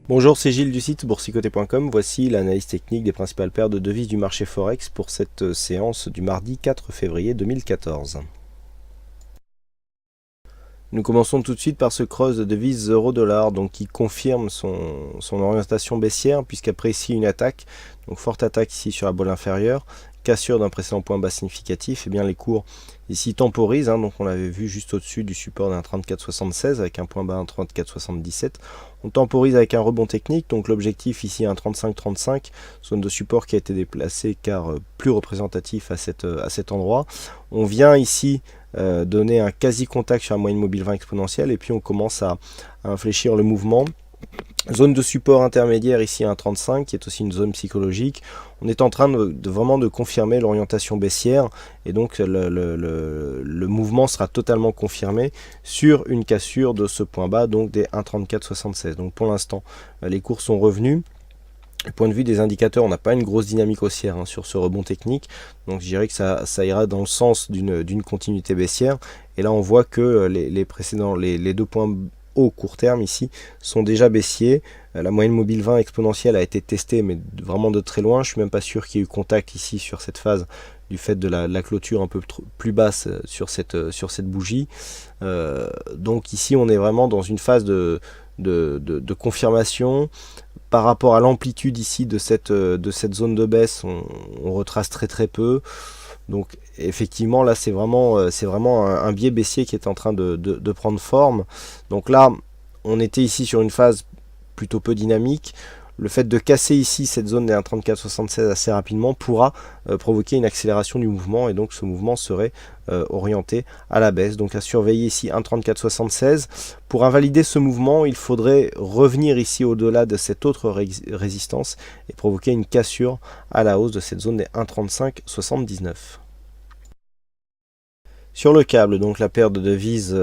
Bonjour, c'est Gilles du site boursicoté.com. Voici l'analyse technique des principales paires de devises du marché Forex pour cette séance du mardi 4 février 2014. Nous commençons tout de suite par ce cross de devise euro-dollar, donc qui confirme son orientation baissière, puisqu'après ici une attaque, donc forte attaque ici sur la bolle inférieure, cassure d'un précédent point bas significatif, et bien les cours ici temporisent, donc on l'avait vu juste au-dessus du support d'un 34,76 avec un point bas un 34,77. On temporise avec un rebond technique, donc l'objectif ici un 35,35, zone de support qui a été déplacée car plus représentatif à cet endroit. On vient ici donner un quasi-contact sur la moyenne mobile 20 exponentielle et puis on commence à infléchir le mouvement. Zone de support intermédiaire ici à 1,35 qui est aussi une zone psychologique. On est en train vraiment de confirmer l'orientation baissière et donc le mouvement sera totalement confirmé sur une cassure de ce point bas, donc des 1,3476. Donc pour l'instant les cours sont revenus. Du point de vue des indicateurs, on n'a pas une grosse dynamique haussière sur ce rebond technique, donc je dirais que ça ira dans le sens d'une continuité baissière. Et là on voit que les deux points hauts court terme ici sont déjà baissiers. La moyenne mobile 20 exponentielle a été testée, mais vraiment de très loin. Je suis même pas sûr qu'il y ait eu contact ici sur cette phase du fait de la clôture un peu plus basse sur cette bougie. Donc ici on est vraiment dans une phase de confirmation. Par rapport à l'amplitude ici de cette zone de baisse, on retrace très peu. Donc effectivement là c'est vraiment un biais baissier qui est en train de prendre forme. Donc là on était ici sur une phase plutôt peu dynamique. Le fait de casser ici cette zone des 1,3476 assez rapidement pourra provoquer une accélération du mouvement et donc ce mouvement serait orienté à la baisse. Donc à surveiller ici 1,3476. Pour invalider ce mouvement, il faudrait revenir ici au-delà de cette autre résistance et provoquer une cassure à la hausse de cette zone des 1,3579. Sur le câble, donc la paire de devises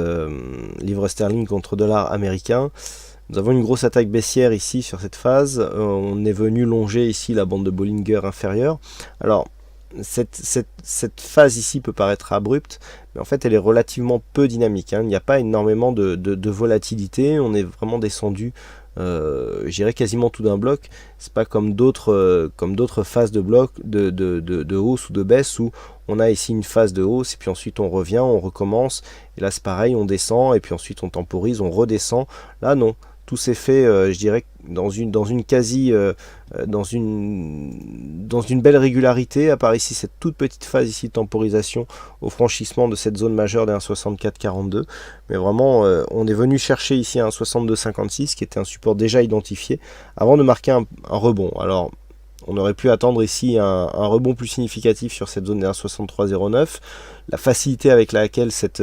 livre sterling contre dollar américain, nous avons une grosse attaque baissière ici sur cette phase. On est venu longer ici la bande de Bollinger inférieure. Alors cette phase ici peut paraître abrupte, mais en fait elle est relativement peu dynamique. Il n'y a pas énormément de volatilité. On est vraiment descendu, je dirais quasiment tout d'un bloc. C'est pas comme d'autres phases de bloc de hausse ou de baisse où on a ici une phase de hausse et puis ensuite on revient, on recommence. Et là c'est pareil, on descend et puis ensuite on temporise, on redescend. Là non. Tout s'est fait, je dirais, dans une belle régularité, à part ici cette toute petite phase ici de temporisation au franchissement de cette zone majeure des 1,6442. Mais vraiment, on est venu chercher ici un 62,56 qui était un support déjà identifié avant de marquer un rebond. Alors, on aurait pu attendre ici un rebond plus significatif sur cette zone des 1,6309. La facilité avec laquelle cette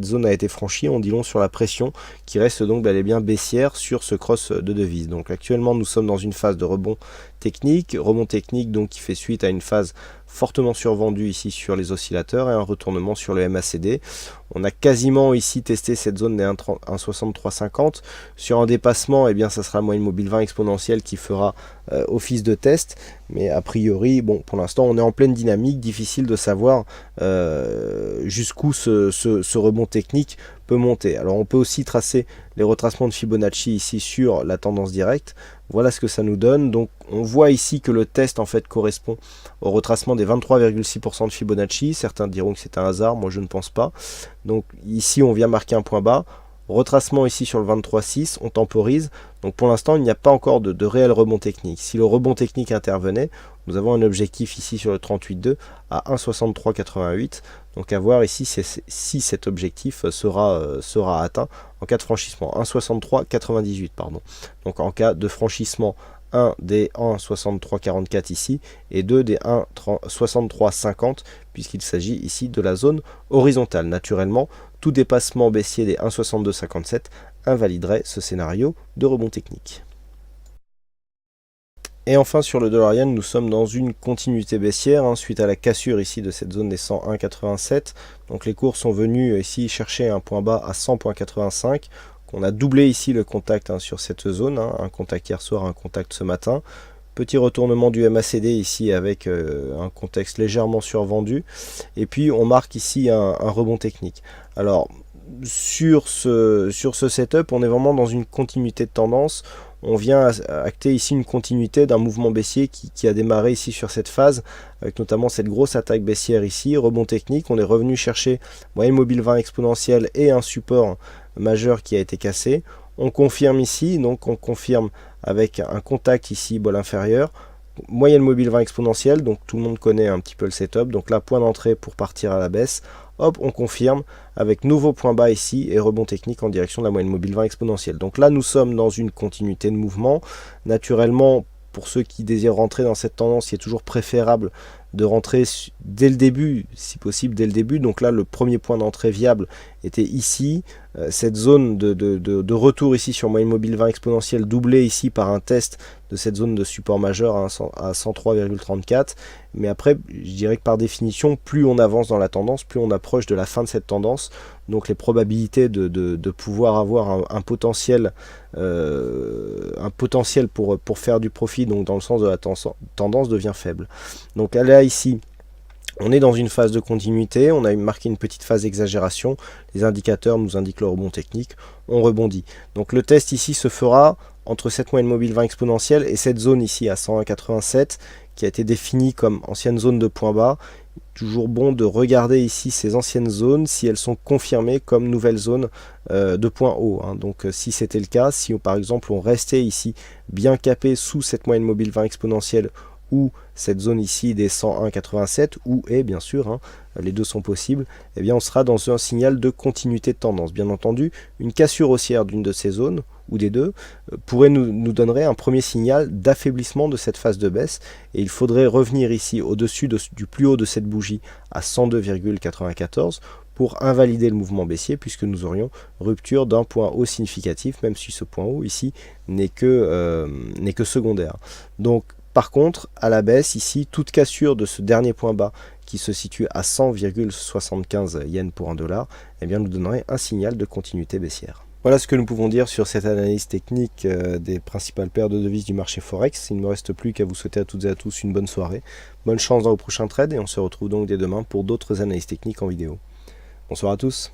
zone a été franchie, on dit long sur la pression qui reste donc bel et bien baissière sur ce cross de devises. Donc actuellement nous sommes dans une phase de rebond technique donc qui fait suite à une phase fortement survendue ici sur les oscillateurs et un retournement sur le MACD. On a quasiment ici testé cette zone des 1,6350. Sur un dépassement, eh bien ça sera la moyenne mobile 20 exponentielle qui fera office de test. Mais a priori, bon, pour l'instant on est en pleine dynamique, difficile de savoir jusqu'où ce rebond technique peut monter. Alors on peut aussi tracer les retracements de Fibonacci ici sur la tendance directe. Voilà ce que ça nous donne. Donc on voit ici que le test en fait correspond au retracement des 23,6% de Fibonacci. Certains diront que c'est un hasard, moi je ne pense pas. Donc ici on vient marquer un point bas. Retracement ici sur le 23,6, on temporise. Donc pour l'instant, il n'y a pas encore de réel rebond technique. Si le rebond technique intervenait, nous avons un objectif ici sur le 38,2 à 1,6388. Donc à voir ici si cet objectif sera atteint en cas de franchissement. 1,6398, pardon. Donc en cas de franchissement 1 des 1,6344 ici et 2 des 1,6350 puisqu'il s'agit ici de la zone horizontale. Naturellement, tout dépassement baissier des 1,6257 invaliderait ce scénario de rebond technique. Et enfin sur le dollar yen, nous sommes dans une continuité baissière suite à la cassure ici de cette zone des 101,87. Donc les cours sont venus ici chercher un point bas à 100,85. On a doublé ici le contact sur cette zone, un contact hier soir, un contact ce matin. Petit retournement du MACD ici avec un contexte légèrement survendu. Et puis on marque ici un rebond technique. Alors sur ce setup, on est vraiment dans une continuité de tendance. on vient acter ici une continuité d'un mouvement baissier qui a démarré ici sur cette phase, avec notamment cette grosse attaque baissière ici, rebond technique. On est revenu chercher moyenne mobile 20 exponentielle et un support majeur qui a été cassé. On confirme ici, donc on confirme avec un contact ici, bol inférieur, moyenne mobile 20 exponentielle, donc tout le monde connaît un petit peu le setup. Donc là, point d'entrée pour partir à la baisse. Hop, on confirme avec nouveau point bas ici et rebond technique en direction de la moyenne mobile 20 exponentielle. Donc là, nous sommes dans une continuité de mouvement. Naturellement, pour ceux qui désirent rentrer dans cette tendance, il est toujours préférable de rentrer dès le début, si possible dès le début. Donc là, le premier point d'entrée viable était ici. Cette zone de retour ici sur moyenne mobile 20 exponentielle doublée ici par un test de cette zone de support majeur à 103,34. Mais après, je dirais que par définition, plus on avance dans la tendance, plus on approche de la fin de cette tendance. Donc les probabilités de pouvoir avoir un potentiel pour faire du profit, donc dans le sens de la tendance, devient faible. Donc là ici, on est dans une phase de continuité, on a marqué une petite phase d'exagération, les indicateurs nous indiquent le rebond technique, on rebondit. Donc le test ici se fera entre cette moyenne mobile 20 exponentielle et cette zone ici à 101,87 qui a été définie comme ancienne zone de point bas. Toujours bon de regarder ici ces anciennes zones si elles sont confirmées comme nouvelle zone de point haut. Donc si c'était le cas, si par exemple on restait ici bien capé sous cette moyenne mobile 20 exponentielle ou cette zone ici des 101,87 ou et bien sûr, les deux sont possibles, eh bien on sera dans un signal de continuité de tendance. Bien entendu, une cassure haussière d'une de ces zones ou des deux nous donnerait un premier signal d'affaiblissement de cette phase de baisse et il faudrait revenir ici au-dessus du plus haut de cette bougie à 102,94 pour invalider le mouvement baissier puisque nous aurions rupture d'un point haut significatif, même si ce point haut ici n'est que secondaire. Donc par contre, à la baisse, ici, toute cassure de ce dernier point bas qui se situe à 100,75 yens pour un dollar, eh bien, nous donnerait un signal de continuité baissière. Voilà ce que nous pouvons dire sur cette analyse technique des principales paires de devises du marché Forex. Il ne me reste plus qu'à vous souhaiter à toutes et à tous une bonne soirée. Bonne chance dans vos prochains trades et on se retrouve donc dès demain pour d'autres analyses techniques en vidéo. Bonsoir à tous.